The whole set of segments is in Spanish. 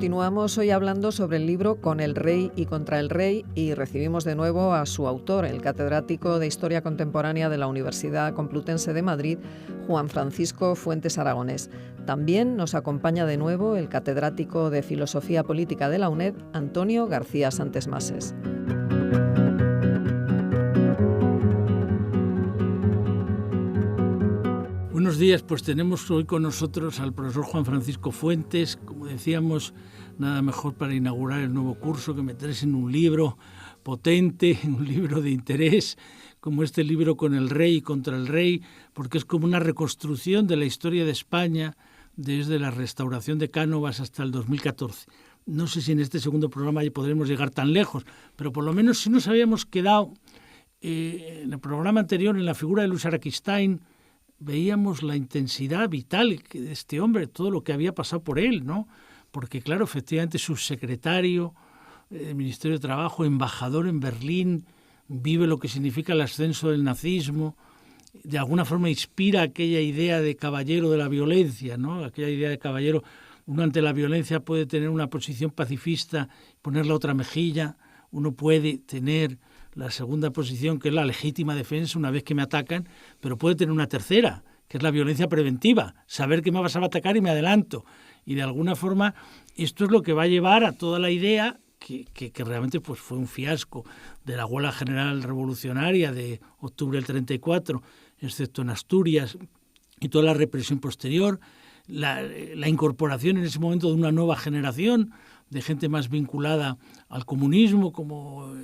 Continuamos hoy hablando sobre el libro Con el rey y contra el rey y recibimos de nuevo a su autor, el catedrático de Historia Contemporánea de la Universidad Complutense de Madrid, Juan Francisco Fuentes Aragonés. También nos acompaña de nuevo el catedrático de Filosofía Política de la UNED, Antonio García Santesmases. Buenos días, pues tenemos hoy con nosotros al profesor Juan Francisco Fuentes. Como decíamos, nada mejor para inaugurar el nuevo curso que meterse en un libro potente, un libro de interés, como este libro Con el rey y contra el rey, porque es como una reconstrucción de la historia de España desde la restauración de Cánovas hasta el 2014. No sé si en este segundo programa ya podremos llegar tan lejos, pero por lo menos sí nos habíamos quedado en el programa anterior en la figura de Luis Araquistáin. Veíamos la intensidad vital de este hombre, todo lo que había pasado por él, ¿no? Porque, claro, efectivamente, subsecretario del Ministerio de Trabajo, embajador en Berlín, vive lo que significa el ascenso del nazismo, de alguna forma inspira aquella idea de caballero de la violencia, ¿no? Aquella idea de caballero, uno ante la violencia puede tener una posición pacifista, poner la otra mejilla, uno puede tener la segunda posición, que es la legítima defensa una vez que me atacan, pero puede tener una tercera, que es la violencia preventiva, saber que me vas a atacar y me adelanto. Y de alguna forma esto es lo que va a llevar a toda la idea que realmente pues, fue un fiasco de la huelga general revolucionaria de octubre del 34, excepto en Asturias, y toda la represión posterior, la incorporación en ese momento de una nueva generación de gente más vinculada al comunismo, como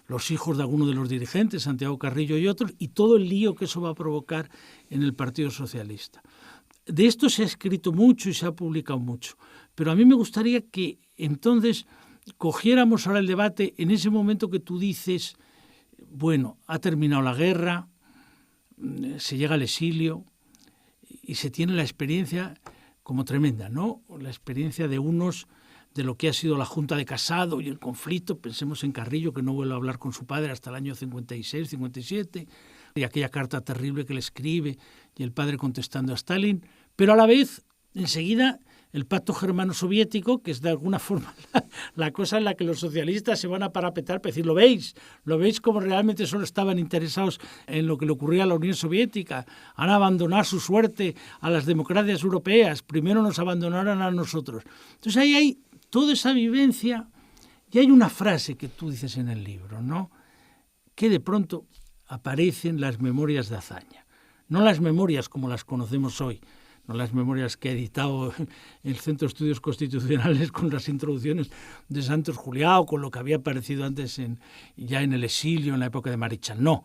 los hijos de algunos de los dirigentes, Santiago Carrillo y otros, y todo el lío que eso va a provocar en el Partido Socialista. De esto se ha escrito mucho y se ha publicado mucho, pero a mí me gustaría que entonces cogiéramos ahora el debate en ese momento que tú dices, bueno, ha terminado la guerra, se llega al exilio y se tiene la experiencia como tremenda, ¿no? La experiencia de unos de lo que ha sido la Junta de Casado y el conflicto. Pensemos en Carrillo, que no vuelve a hablar con su padre hasta el año 56, 57, y aquella carta terrible que le escribe, y el padre contestando a Stalin, pero a la vez, enseguida, el pacto germano-soviético, que es de alguna forma la cosa en la que los socialistas se van a parapetar para decir, ¿lo veis como realmente solo estaban interesados en lo que le ocurría a la Unión Soviética? Han abandonado su suerte a las democracias europeas, primero nos abandonaron a nosotros. Entonces ahí hay toda esa vivencia, y hay una frase que tú dices en el libro, ¿no? Que de pronto aparecen las memorias de Azaña. No las memorias como las conocemos hoy, no las memorias que ha editado el Centro de Estudios Constitucionales con las introducciones de Santos Juliá o con lo que había aparecido antes ya en el exilio, en la época de Marichal. No,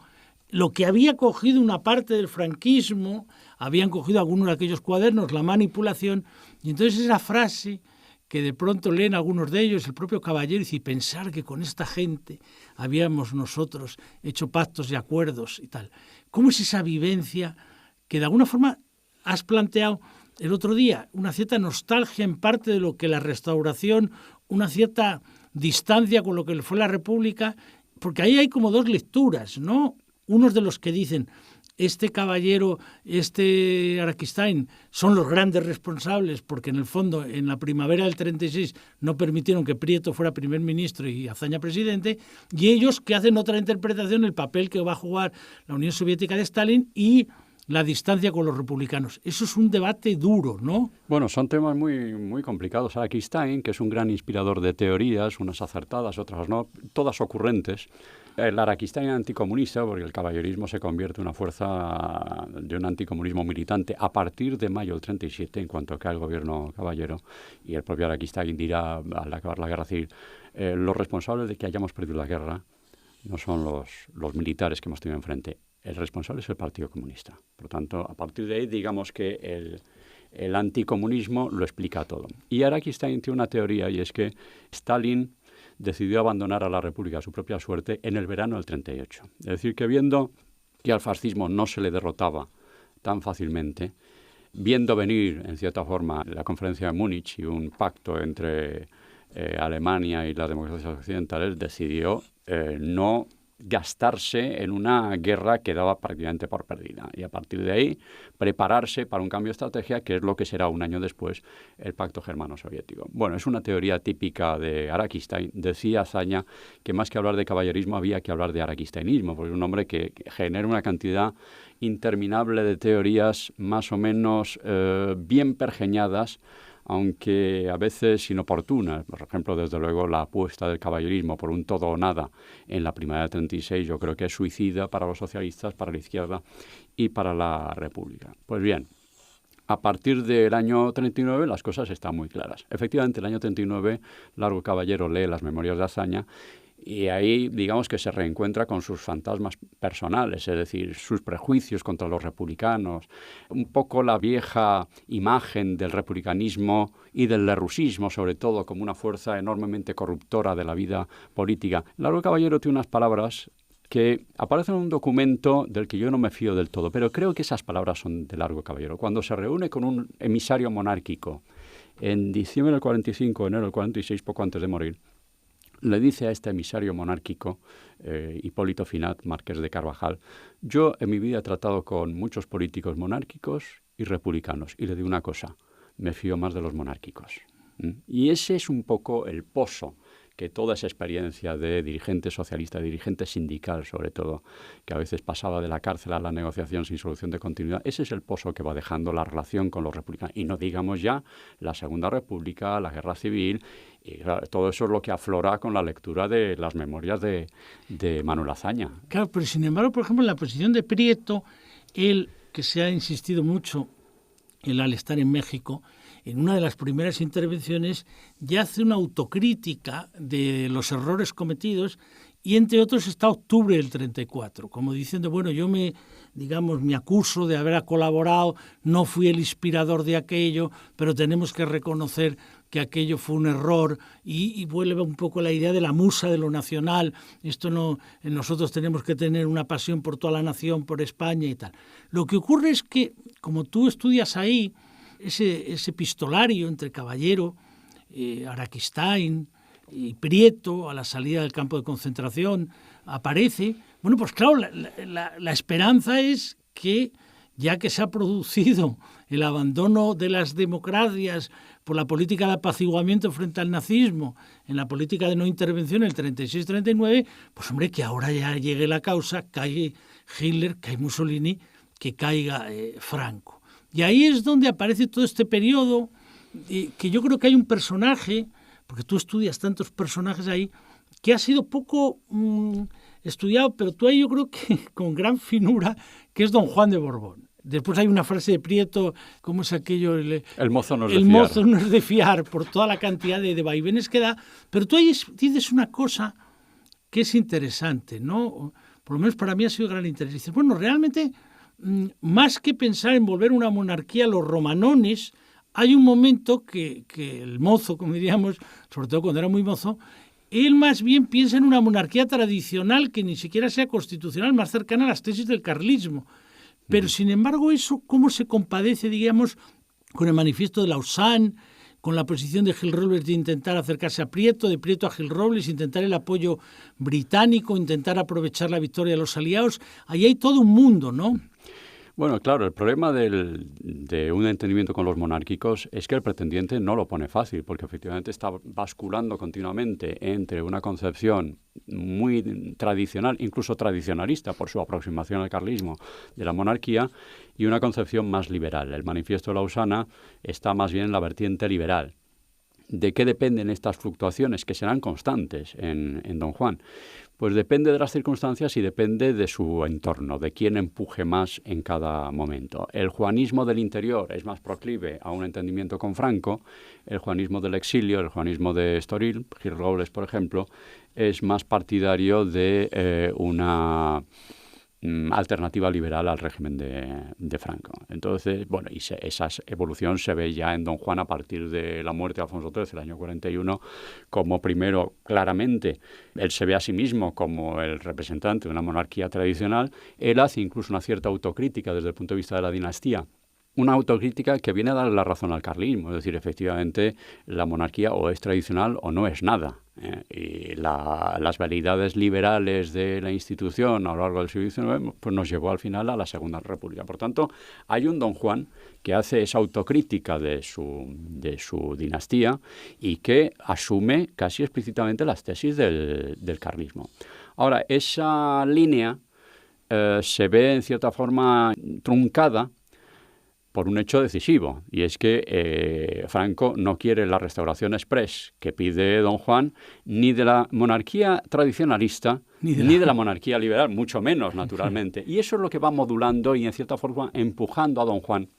lo que había cogido una parte del franquismo, habían cogido algunos de aquellos cuadernos, la manipulación, y entonces esa frase que de pronto leen algunos de ellos, el propio Caballero, y pensar que con esta gente habíamos nosotros hecho pactos y acuerdos y tal. ¿Cómo es esa vivencia que de alguna forma has planteado el otro día? Una cierta nostalgia en parte de lo que la restauración, una cierta distancia con lo que fue la República, porque ahí hay como dos lecturas, ¿no? Unos de los que dicen, este caballero, este Araquistáin, son los grandes responsables porque en el fondo en la primavera del 36 no permitieron que Prieto fuera primer ministro y Azaña presidente, y ellos que hacen otra interpretación, el papel que va a jugar la Unión Soviética de Stalin y la distancia con los republicanos. Eso es un debate duro, ¿no? Bueno, son temas muy, muy complicados. Araquistáin, que es un gran inspirador de teorías, unas acertadas, otras no, todas ocurrentes. El Araquistáin anticomunista, porque el caballerismo se convierte en una fuerza de un anticomunismo militante a partir de mayo del 37, en cuanto cae el gobierno Caballero, y el propio Araquistáin dirá, al acabar la guerra civil, los responsables de que hayamos perdido la guerra no son los militares que hemos tenido enfrente. El responsable es el Partido Comunista. Por lo tanto, a partir de ahí, digamos que el anticomunismo lo explica todo. Y Araquistáin tiene una teoría, y es que Stalin decidió abandonar a la República a su propia suerte en el verano del 38. Es decir, que viendo que al fascismo no se le derrotaba tan fácilmente, viendo venir, en cierta forma, la conferencia de Múnich y un pacto entre Alemania y las democracias occidentales, decidió no gastarse en una guerra que daba prácticamente por perdida. Y a partir de ahí, prepararse para un cambio de estrategia, que es lo que será un año después el Pacto Germano-Soviético. Bueno, es una teoría típica de Araquistáin. Decía Azaña que más que hablar de caballerismo había que hablar de araquistainismo, porque es un hombre que genera una cantidad interminable de teorías más o menos bien pergeñadas, aunque a veces inoportunas. Por ejemplo, desde luego, la apuesta del caballerismo por un todo o nada en la primavera de 36 yo creo que es suicida para los socialistas, para la izquierda y para la República. Pues bien, a partir del año 39 las cosas están muy claras. Efectivamente, el año 39, Largo Caballero lee las memorias de Azaña y ahí, digamos que se reencuentra con sus fantasmas personales, es decir, sus prejuicios contra los republicanos, un poco la vieja imagen del republicanismo y del lerrousismo, sobre todo, como una fuerza enormemente corruptora de la vida política. Largo Caballero tiene unas palabras que aparecen en un documento del que yo no me fío del todo, pero creo que esas palabras son de Largo Caballero. Cuando se reúne con un emisario monárquico en diciembre del 45, enero del 46, poco antes de morir, le dice a este emisario monárquico, Hipólito Finat, marqués de Carvajal: yo en mi vida he tratado con muchos políticos monárquicos y republicanos, y le digo una cosa, me fío más de los monárquicos. Y ese es un poco el pozo que toda esa experiencia de dirigente socialista, dirigente sindical sobre todo, que a veces pasaba de la cárcel a la negociación sin solución de continuidad, ese es el pozo que va dejando la relación con los republicanos. Y no digamos ya la Segunda República, la Guerra Civil, y claro, todo eso es lo que aflora con la lectura de las memorias de Manuel Azaña. Claro, pero sin embargo, por ejemplo, en la posición de Prieto, él, que se ha insistido mucho él al estar en México, en una de las primeras intervenciones ya hace una autocrítica de los errores cometidos y entre otros está octubre del 34, como diciendo, bueno, yo me acuso de haber colaborado, no fui el inspirador de aquello, pero tenemos que reconocer que aquello fue un error y vuelve un poco la idea de la musa de lo nacional. Esto no, nosotros tenemos que tener una pasión por toda la nación, por España y tal. Lo que ocurre es que, como tú estudias ahí, ese epistolario entre Caballero, Araquistáin y Prieto a la salida del campo de concentración aparece. Bueno, pues claro, la esperanza es que, ya que se ha producido el abandono de las democracias por la política de apaciguamiento frente al nazismo, en la política de no intervención en el 36-39, pues hombre, que ahora ya llegue la causa, cae Hitler, cae Mussolini, que caiga Franco. Y ahí es donde aparece todo este periodo, que yo creo que hay un personaje, porque tú estudias tantos personajes ahí, que ha sido poco estudiado, pero tú ahí yo creo que con gran finura, que es Don Juan de Borbón. Después hay una frase de Prieto, ¿cómo es aquello? El mozo no es de fiar, por toda la cantidad de vaivenes que da. Pero tú ahí dices una cosa que es interesante, ¿no? Por lo menos para mí ha sido de gran interés. Dices, bueno, realmente, más que pensar en volver una monarquía a los romanones, hay un momento que el mozo, como diríamos, sobre todo cuando era muy mozo, él más bien piensa en una monarquía tradicional que ni siquiera sea constitucional, más cercana a las tesis del carlismo. Pero, sin embargo, eso, ¿cómo se compadece, digamos, con el manifiesto de Lausanne, con la posición de Gil Robles de intentar acercarse a Prieto, de Prieto a Gil Robles, intentar el apoyo británico, intentar aprovechar la victoria de los aliados? Ahí hay todo un mundo, ¿no? Bueno, claro, el problema de un entendimiento con los monárquicos es que el pretendiente no lo pone fácil, porque efectivamente está basculando continuamente entre una concepción muy tradicional, incluso tradicionalista por su aproximación al carlismo de la monarquía, y una concepción más liberal. El manifiesto de Lausana está más bien en la vertiente liberal. ¿De qué dependen estas fluctuaciones que serán constantes en Don Juan? Pues depende de las circunstancias y depende de su entorno, de quién empuje más en cada momento. El juanismo del interior es más proclive a un entendimiento con Franco, el juanismo del exilio, el juanismo de Estoril, Gil Robles, por ejemplo, es más partidario de una alternativa liberal al régimen de Franco. Entonces, bueno, y esa evolución se ve ya en Don Juan a partir de la muerte de Alfonso XIII, el año 41, como primero, claramente, él se ve a sí mismo como el representante de una monarquía tradicional. Él hace incluso una cierta autocrítica desde el punto de vista de la dinastía, una autocrítica que viene a dar la razón al carlismo, es decir, efectivamente, la monarquía o es tradicional o no es nada. Y las validades liberales de la institución a lo largo del siglo XIX pues nos llevó al final a la Segunda República. Por tanto, hay un don Juan que hace esa autocrítica de su dinastía y que asume casi explícitamente las tesis del carlismo. Ahora, esa línea se ve en cierta forma truncada por un hecho decisivo, y es que Franco no quiere la restauración exprés que pide don Juan, ni de la monarquía tradicionalista, ni de la monarquía liberal, mucho menos, naturalmente. Y eso es lo que va modulando y, en cierta forma, empujando a don Juan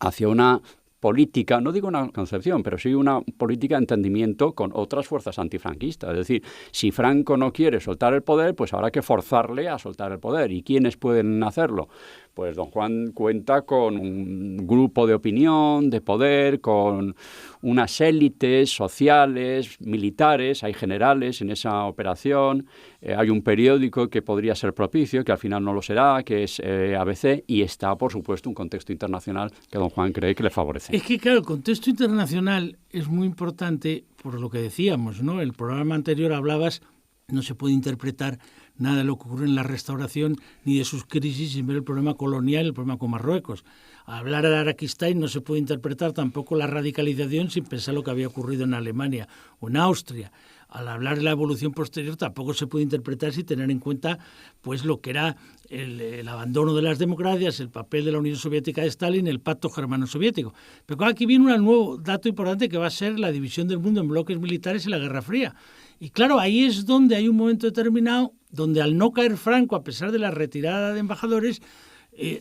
hacia una política, no digo una concepción, pero sí una política de entendimiento con otras fuerzas antifranquistas. Es decir, si Franco no quiere soltar el poder, pues habrá que forzarle a soltar el poder. ¿Y quiénes pueden hacerlo? Pues don Juan cuenta con un grupo de opinión, de poder, con unas élites sociales, militares, hay generales en esa operación, hay un periódico que podría ser propicio, que al final no lo será, que es ABC, y está, por supuesto, un contexto internacional que don Juan cree que le favorece. Es que, claro, el contexto internacional es muy importante por lo que decíamos, ¿no? El programa anterior hablabas, no se puede interpretar nada de lo que ocurre en la restauración ni de sus crisis sin ver el problema colonial y el problema con Marruecos. Al hablar de Araquistáin no se puede interpretar tampoco la radicalización sin pensar lo que había ocurrido en Alemania o en Austria. Al hablar de la evolución posterior tampoco se puede interpretar sin tener en cuenta pues lo que era el abandono de las democracias, el papel de la Unión Soviética de Stalin, el pacto germano-soviético. Pero aquí viene un nuevo dato importante que va a ser la división del mundo en bloques militares y la Guerra Fría. Y claro, ahí es donde hay un momento determinado donde al no caer Franco, a pesar de la retirada de embajadores,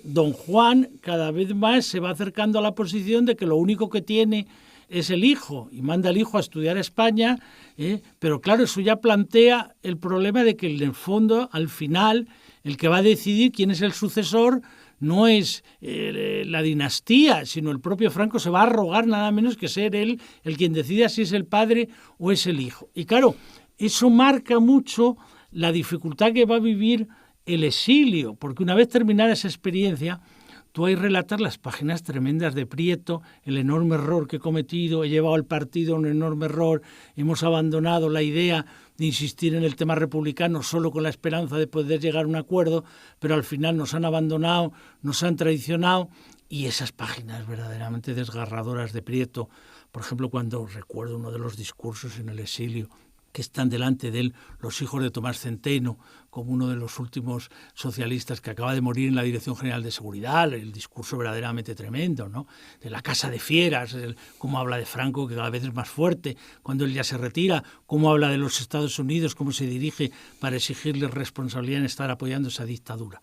don Juan cada vez más se va acercando a la posición de que lo único que tiene es el hijo, y manda al hijo a estudiar a España, pero claro, eso ya plantea el problema de que en el fondo, al final, el que va a decidir quién es el sucesor no es la dinastía, sino el propio Franco se va a arrogar nada menos que ser él el quien decida si es el padre o es el hijo. Y claro, eso marca mucho la dificultad que va a vivir el exilio, porque una vez terminada esa experiencia, tú ahí relatas las páginas tremendas de Prieto, el enorme error que he cometido, he llevado al partido a un enorme error, hemos abandonado la idea de insistir en el tema republicano solo con la esperanza de poder llegar a un acuerdo, pero al final nos han abandonado, nos han traicionado, y esas páginas verdaderamente desgarradoras de Prieto, por ejemplo, cuando recuerdo uno de los discursos en el exilio, que están delante de él los hijos de Tomás Centeno, como uno de los últimos socialistas que acaba de morir en la Dirección General de Seguridad, el discurso verdaderamente tremendo, ¿no? De la casa de fieras, cómo habla de Franco, que cada vez es más fuerte, cuando él ya se retira, cómo habla de los Estados Unidos, cómo se dirige para exigirle responsabilidad en estar apoyando esa dictadura.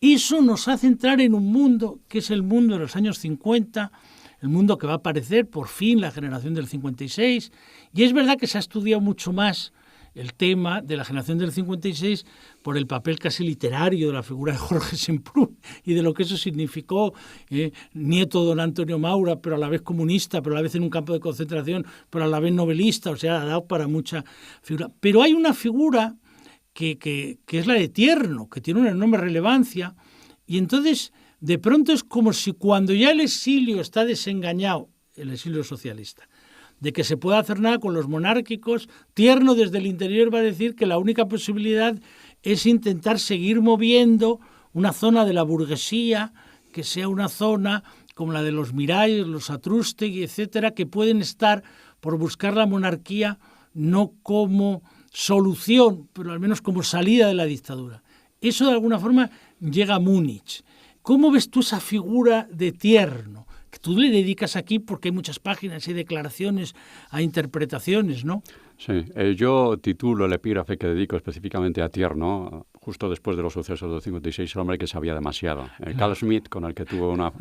Eso nos hace entrar en un mundo que es el mundo de los años 50, el mundo que va a aparecer por fin la generación del 56, y es verdad que se ha estudiado mucho más el tema de la generación del 56 por el papel casi literario de la figura de Jorge Semprún y de lo que eso significó, nieto de don Antonio Maura, pero a la vez comunista, pero a la vez en un campo de concentración, pero a la vez novelista, o sea, ha dado para mucha figura. Pero hay una figura que es la de Tierno, que tiene una enorme relevancia, y entonces de pronto es como si cuando ya el exilio está desengañado, el exilio socialista, de que se pueda hacer nada con los monárquicos, Tierno desde el interior va a decir que la única posibilidad es intentar seguir moviendo una zona de la burguesía, que sea una zona como la de los Miralles, los Atrústegui, etcétera, que pueden estar por buscar la monarquía no como solución, pero al menos como salida de la dictadura. Eso de alguna forma llega a Múnich. ¿Cómo ves tú esa figura de Tierno? Que tú le dedicas aquí porque hay muchas páginas, hay declaraciones, hay interpretaciones, ¿no? Sí, yo titulo el epígrafe que dedico específicamente a Tierno, justo después de los sucesos del 56, el hombre que sabía demasiado. Carl Schmitt, con el que tuvo una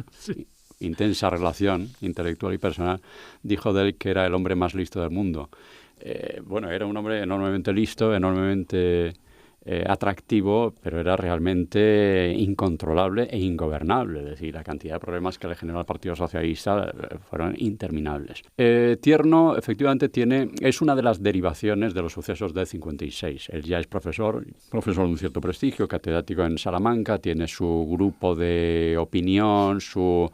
intensa relación intelectual y personal, dijo de él que era el hombre más listo del mundo. Bueno, era un hombre enormemente listo, enormemente atractivo, pero era realmente incontrolable e ingobernable. Es decir, la cantidad de problemas que le generó al Partido Socialista fueron interminables. Tierno, efectivamente, es una de las derivaciones de los sucesos del 56. Él ya es profesor de un cierto prestigio, catedrático en Salamanca, tiene su grupo de opinión, su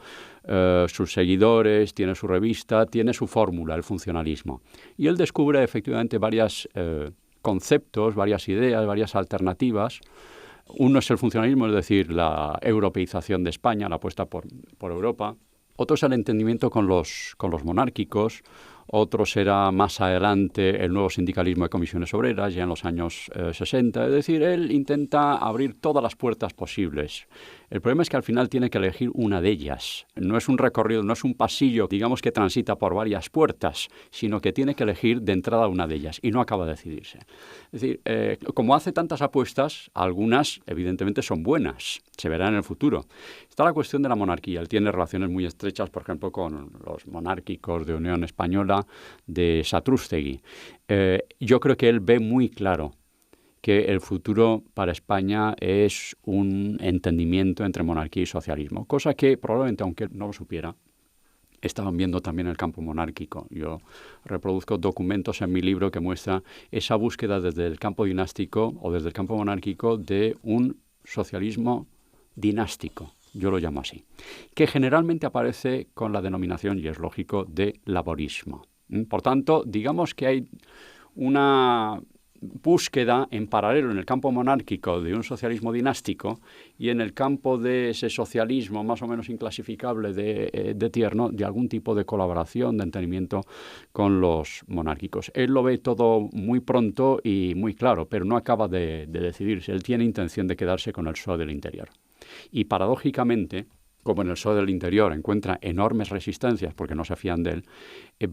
sus seguidores, tiene su revista, tiene su fórmula, el funcionalismo. Y él descubre efectivamente varios conceptos, varias ideas, varias alternativas. Uno es el funcionalismo, es decir, la europeización de España, la apuesta por Europa. Otro es el entendimiento con los monárquicos. Otro será más adelante el nuevo sindicalismo de comisiones obreras, ya en los años 60. Es decir, él intenta abrir todas las puertas posibles. El problema es que al final tiene que elegir una de ellas. No es un recorrido, no es un pasillo, digamos, que transita por varias puertas, sino que tiene que elegir de entrada una de ellas y no acaba de decidirse. Es decir, como hace tantas apuestas, algunas evidentemente son buenas, se verá en el futuro. Está la cuestión de la monarquía. Él tiene relaciones muy estrechas, por ejemplo, con los monárquicos de Unión Española, de Satrústegui. Yo creo que él ve muy claro que el futuro para España es un entendimiento entre monarquía y socialismo, cosa que probablemente, aunque no lo supiera, estaban viendo también en el campo monárquico. Yo reproduzco documentos en mi libro que muestran esa búsqueda desde el campo dinástico o desde el campo monárquico de un socialismo dinástico, yo lo llamo así, que generalmente aparece con la denominación, y es lógico, de laborismo. Por tanto, digamos que hay una búsqueda en paralelo en el campo monárquico de un socialismo dinástico y en el campo de ese socialismo más o menos inclasificable de Tierno, de algún tipo de colaboración, de entendimiento con los monárquicos. Él lo ve todo muy pronto y muy claro, pero no acaba de decidirse. Él tiene intención de quedarse con el PSOE del Interior. Y paradójicamente, como en el PSOE del Interior encuentra enormes resistencias porque no se fían de él,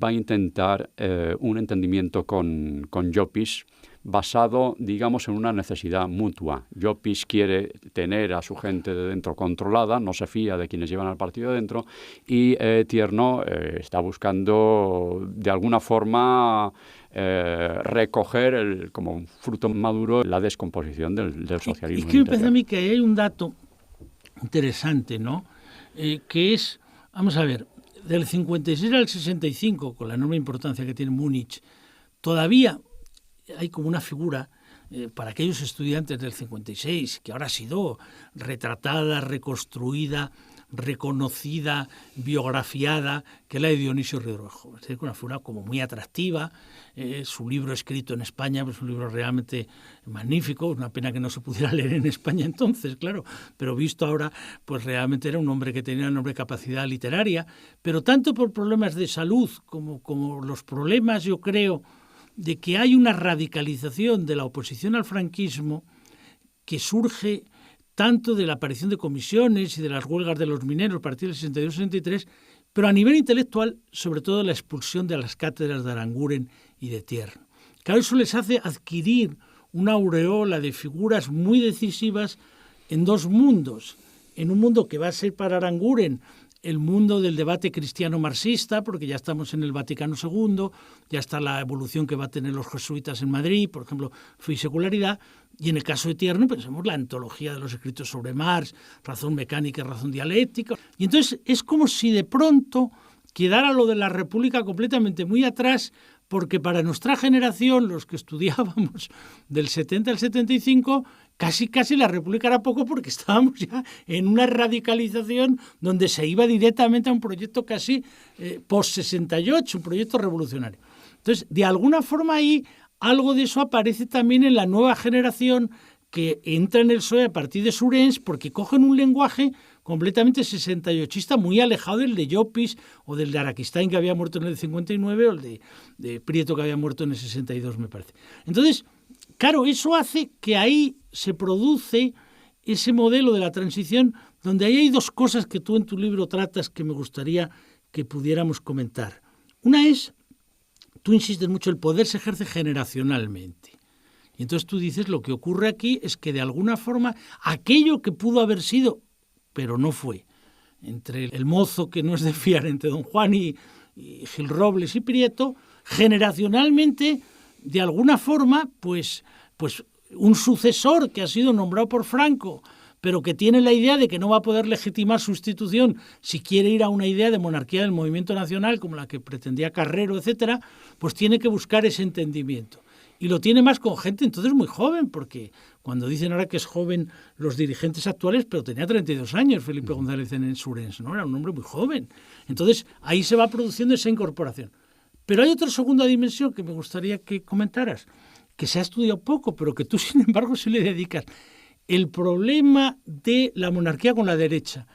va a intentar un entendimiento con Llopis basado, digamos, en una necesidad mutua. Llopis quiere tener a su gente de dentro controlada, no se fía de quienes llevan al partido de dentro, y Tierno está buscando, de alguna forma, recoger como un fruto maduro la descomposición del socialismo. Es que me parece a mí que hay un dato interesante, ¿no? Que es, vamos a ver, del 56 al 65, con la enorme importancia que tiene Múnich, todavía hay como una figura para aquellos estudiantes del 56, que ahora ha sido retratada, reconstruida, reconocida, biografiada, que es la de Dionisio Ridruejo. Es decir, una figura como muy atractiva. Su libro escrito en España es un libro realmente magnífico. Una pena que no se pudiera leer en España entonces, claro, pero visto ahora, pues realmente era un hombre que tenía una enorme capacidad literaria, pero tanto por problemas de salud como los problemas, yo creo, de que hay una radicalización de la oposición al franquismo que surge tanto de la aparición de comisiones y de las huelgas de los mineros a partir del 62-63, pero a nivel intelectual, sobre todo la expulsión de las cátedras de Aranguren y de Tierno. Claro, eso les hace adquirir una aureola de figuras muy decisivas en dos mundos. En un mundo que va a ser para Aranguren el mundo del debate cristiano-marxista, porque ya estamos en el Vaticano II, ya está la evolución que va a tener los jesuitas en Madrid, por ejemplo, Fe y Secularidad, y en el caso de Tierno pensemos la antología de los escritos sobre Marx, razón mecánica y razón dialéctica. Y entonces es como si de pronto quedara lo de la República completamente muy atrás, porque para nuestra generación, los que estudiábamos del 70 al 75, casi la República era poco porque estábamos ya en una radicalización donde se iba directamente a un proyecto casi post-68, un proyecto revolucionario. Entonces, de alguna forma ahí, algo de eso aparece también en la nueva generación que entra en el PSOE a partir de Surens, porque cogen un lenguaje completamente 68ista, muy alejado del de Llopis o del de Araquistáin, que había muerto en el 59, o el de Prieto, que había muerto en el 62, me parece. Entonces, claro, eso hace que ahí se produce ese modelo de la transición, donde ahí hay dos cosas que tú en tu libro tratas que me gustaría que pudiéramos comentar. Una es, tú insistes mucho, el poder se ejerce generacionalmente. Y entonces tú dices, lo que ocurre aquí es que de alguna forma aquello que pudo haber sido, pero no fue, entre el mozo que no es de fiar, entre don Juan y Gil Robles y Prieto, generacionalmente, de alguna forma, pues un sucesor que ha sido nombrado por Franco, pero que tiene la idea de que no va a poder legitimar su institución si quiere ir a una idea de monarquía del movimiento nacional, como la que pretendía Carrero, etcétera, pues tiene que buscar ese entendimiento. Y lo tiene más con gente entonces muy joven, porque cuando dicen ahora que es joven los dirigentes actuales, pero tenía 32 años Felipe González en Surens, ¿no? Era un hombre muy joven. Entonces ahí se va produciendo esa incorporación. Pero hay otra segunda dimensión que me gustaría que comentaras, que se ha estudiado poco, pero que tú, sin embargo, sí le dedicas. El problema de la monarquía con la derecha.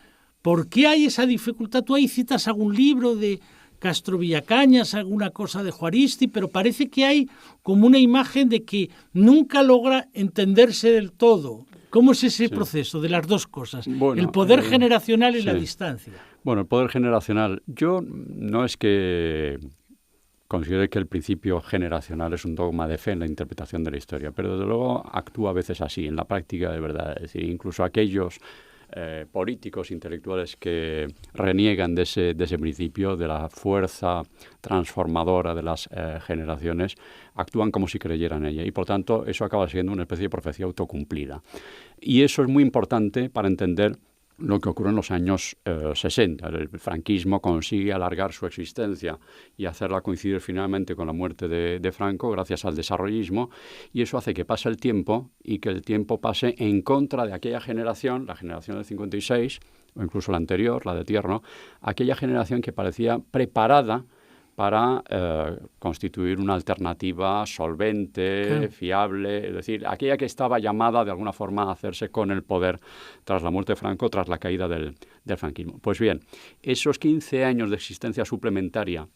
¿Por qué hay esa dificultad? Tú ahí citas algún libro de Castro Villacañas, alguna cosa de Juaristi, pero parece que hay como una imagen de que nunca logra entenderse del todo. ¿Cómo es ese proceso de las dos cosas? Bueno, el poder generacional y la distancia. Bueno, el poder generacional. Yo no es que considere que el principio generacional es un dogma de fe en la interpretación de la historia, pero desde luego actúa a veces así, en la práctica de verdad. Es decir, incluso aquellos políticos, intelectuales que reniegan de ese principio, de la fuerza transformadora de las generaciones, actúan como si creyeran en ella. Y por tanto, eso acaba siendo una especie de profecía autocumplida. Y eso es muy importante para entender lo que ocurre en los años 60. El franquismo consigue alargar su existencia y hacerla coincidir finalmente con la muerte de Franco gracias al desarrollismo, y eso hace que pase el tiempo y que el tiempo pase en contra de aquella generación, la generación del 56, o incluso la anterior, la de Tierno, aquella generación que parecía preparada para constituir una alternativa solvente, fiable, es decir, aquella que estaba llamada de alguna forma a hacerse con el poder tras la muerte de Franco, tras la caída del franquismo. Pues bien, esos 15 años de existencia suplementaria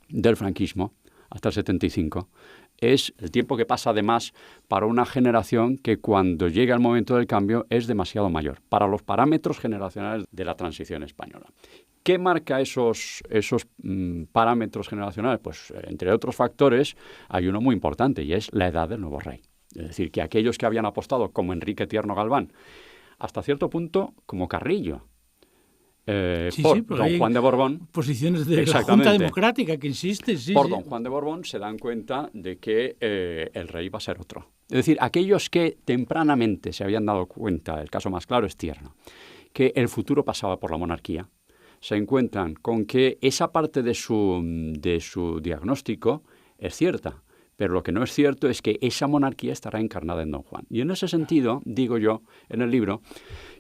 del franquismo, hasta el 75, es el tiempo que pasa además para una generación que cuando llega el momento del cambio es demasiado mayor, para los parámetros generacionales de la transición española. ¿Qué marca esos parámetros generacionales? Pues, entre otros factores, hay uno muy importante, y es la edad del nuevo rey. Es decir, que aquellos que habían apostado, como Enrique Tierno Galván, hasta cierto punto, como Carrillo, por don Juan de Borbón. Posiciones de la Junta Democrática que insiste. Don Juan de Borbón se dan cuenta de que el rey va a ser otro. Es decir, aquellos que tempranamente se habían dado cuenta, el caso más claro es Tierno, que el futuro pasaba por la monarquía, se encuentran con que esa parte de su diagnóstico es cierta, pero lo que no es cierto es que esa monarquía estará encarnada en don Juan. Y en ese sentido, digo yo en el libro,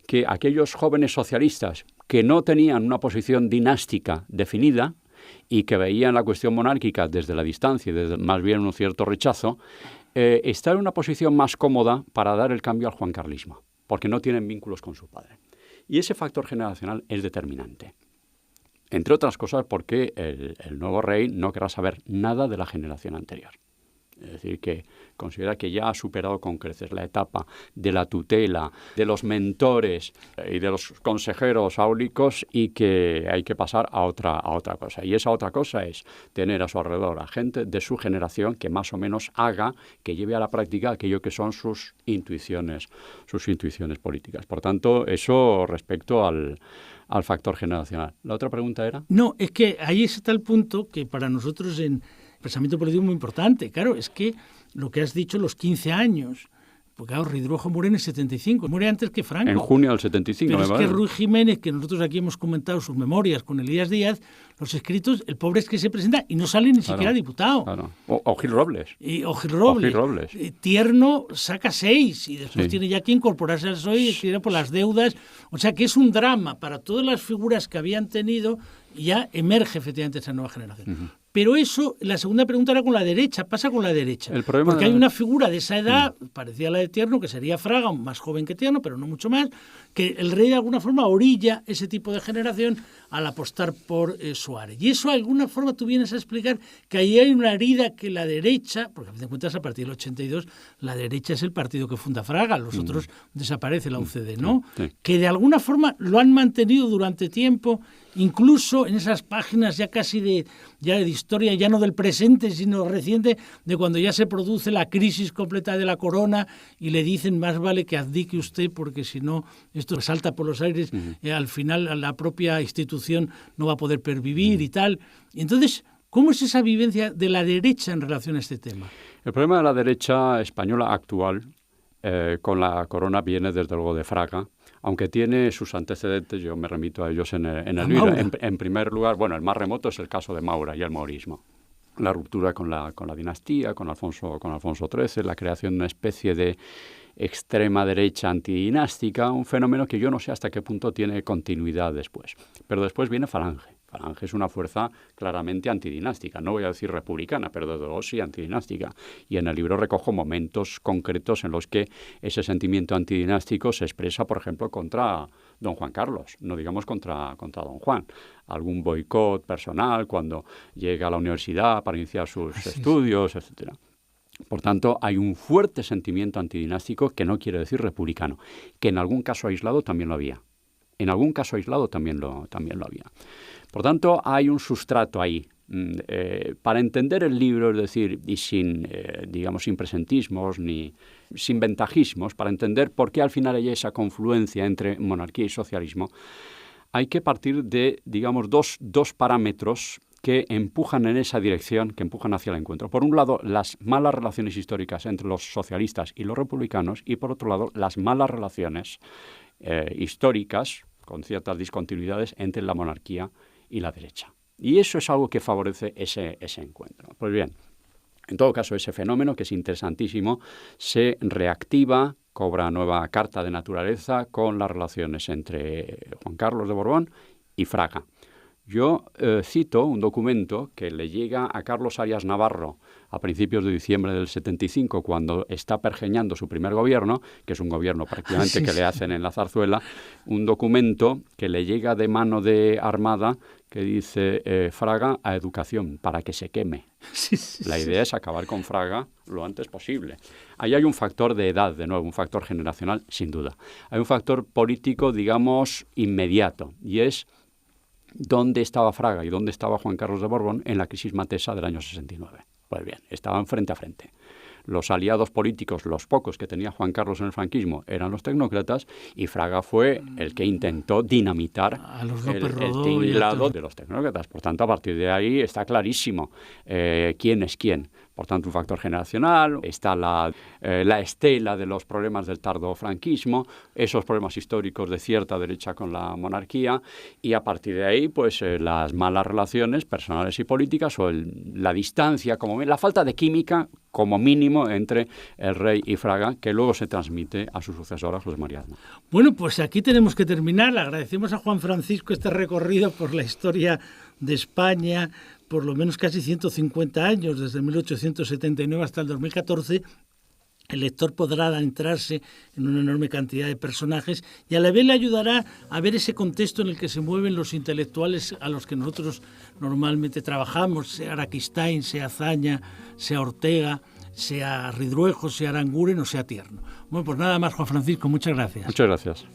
que aquellos jóvenes socialistas que no tenían una posición dinástica definida y que veían la cuestión monárquica desde la distancia y desde más bien un cierto rechazo, están en una posición más cómoda para dar el cambio al juancarlismo, porque no tienen vínculos con su padre. Y ese factor generacional es determinante. Entre otras cosas porque el nuevo rey no querrá saber nada de la generación anterior. Es decir, que considera que ya ha superado con creces la etapa de la tutela, de los mentores y de los consejeros áulicos, y que hay que pasar a otra cosa. Y esa otra cosa es tener a su alrededor a gente de su generación que más o menos haga, que lleve a la práctica aquello que son sus intuiciones políticas. Por tanto, eso respecto al factor generacional. ¿La otra pregunta era? No, es que ahí está el punto que para nosotros en pensamiento político es muy importante. Claro, es que lo que has dicho, los 15 años, porque claro, Ridruejo muere en el 75, muere antes que Franco. En junio del 75. Pero es que Ruy Jiménez, que nosotros aquí hemos comentado sus memorias con Elías Díaz, los escritos, el pobre es que se presenta y no sale ni siquiera diputado. Claro. O Gil Robles. O Gil Robles. Tierno saca 6 y después tiene ya que incorporarse al PSOE y escribir por las deudas. O sea que es un drama para todas las figuras que habían tenido, y ya emerge efectivamente esa nueva generación. Uh-huh. Pero eso, la segunda pregunta era con la derecha, pasa con la derecha. Porque hay una figura de esa edad, parecida a la de Tierno, que sería Fraga, más joven que Tierno, pero no mucho más, que el rey de alguna forma orilla ese tipo de generación al apostar por Suárez. Y eso de alguna forma tú vienes a explicar que ahí hay una herida que la derecha, porque a fin de cuentas a partir del 82 la derecha es el partido que funda Fraga, los otros desaparece la UCD, ¿no? Sí. Que de alguna forma lo han mantenido durante tiempo, incluso en esas páginas ya casi de historia, ya no del presente, sino reciente, de cuando ya se produce la crisis completa de la corona y le dicen más vale que abdique usted porque si no esto salta por los aires, al final la propia institución no va a poder pervivir y tal. Y entonces, ¿cómo es esa vivencia de la derecha en relación a este tema? El problema de la derecha española actual con la corona viene desde luego de Fraga, aunque tiene sus antecedentes, yo me remito a ellos en el libro. En primer lugar, bueno, el más remoto es el caso de Maura y el maurismo. la ruptura con la dinastía, con Alfonso XIII, la creación de una especie de extrema derecha antidinástica, un fenómeno que yo no sé hasta qué punto tiene continuidad después. Pero después viene Falange. Falange es una fuerza claramente antidinástica, no voy a decir republicana, pero desde luego sí antidinástica. Y en el libro recojo momentos concretos en los que ese sentimiento antidinástico se expresa, por ejemplo, contra don Juan Carlos, no digamos contra don Juan. Algún boicot personal cuando llega a la universidad para iniciar sus estudios, etcétera. Por tanto, hay un fuerte sentimiento antidinástico que no quiere decir republicano, que en algún caso aislado también lo había. En algún caso aislado también lo había. Por tanto, hay un sustrato ahí. Para entender el libro, es decir, y sin presentismos ni sin ventajismos, para entender por qué al final hay esa confluencia entre monarquía y socialismo, hay que partir de, dos parámetros que empujan en esa dirección, que empujan hacia el encuentro. Por un lado, las malas relaciones históricas entre los socialistas y los republicanos, y por otro lado, las malas relaciones históricas, con ciertas discontinuidades, entre la monarquía y la derecha. Y eso es algo que favorece ese encuentro. Pues bien, en todo caso, ese fenómeno, que es interesantísimo, se reactiva, cobra nueva carta de naturaleza con las relaciones entre Juan Carlos de Borbón y Fraga. Yo cito un documento que le llega a Carlos Arias Navarro a principios de diciembre del 75, cuando está pergeñando su primer gobierno, que es un gobierno prácticamente que le hacen en la zarzuela, un documento que le llega de mano de Armada que dice Fraga a educación, para que se queme. La idea es acabar con Fraga lo antes posible. Ahí hay un factor de edad, de nuevo, un factor generacional, sin duda. Hay un factor político, inmediato, y es ¿dónde estaba Fraga y dónde estaba Juan Carlos de Borbón en la crisis matesa del año 69? Pues bien, estaban frente a frente. Los aliados políticos, los pocos que tenía Juan Carlos en el franquismo, eran los tecnócratas, y Fraga fue el que intentó dinamitar el tinglado de los tecnócratas. Por tanto, a partir de ahí está clarísimo quién es quién. Por tanto, un factor generacional, está la estela de los problemas del tardo franquismo, esos problemas históricos de cierta derecha con la monarquía, y a partir de ahí, pues las malas relaciones personales y políticas, o la distancia, la falta de química, como mínimo, entre el rey y Fraga, que luego se transmite a su sucesora, José María Aznar. Bueno, pues aquí tenemos que terminar. Le agradecemos a Juan Francisco este recorrido por la historia de España, por lo menos casi 150 años, desde 1879 hasta el 2014. El lector podrá adentrarse en una enorme cantidad de personajes y a la vez le ayudará a ver ese contexto en el que se mueven los intelectuales a los que nosotros normalmente trabajamos, sea Araquistáin, sea Azaña, sea Ortega, sea Ridruejo, sea Aranguren o sea Tierno. Bueno, pues nada más, Juan Francisco, muchas gracias. Muchas gracias.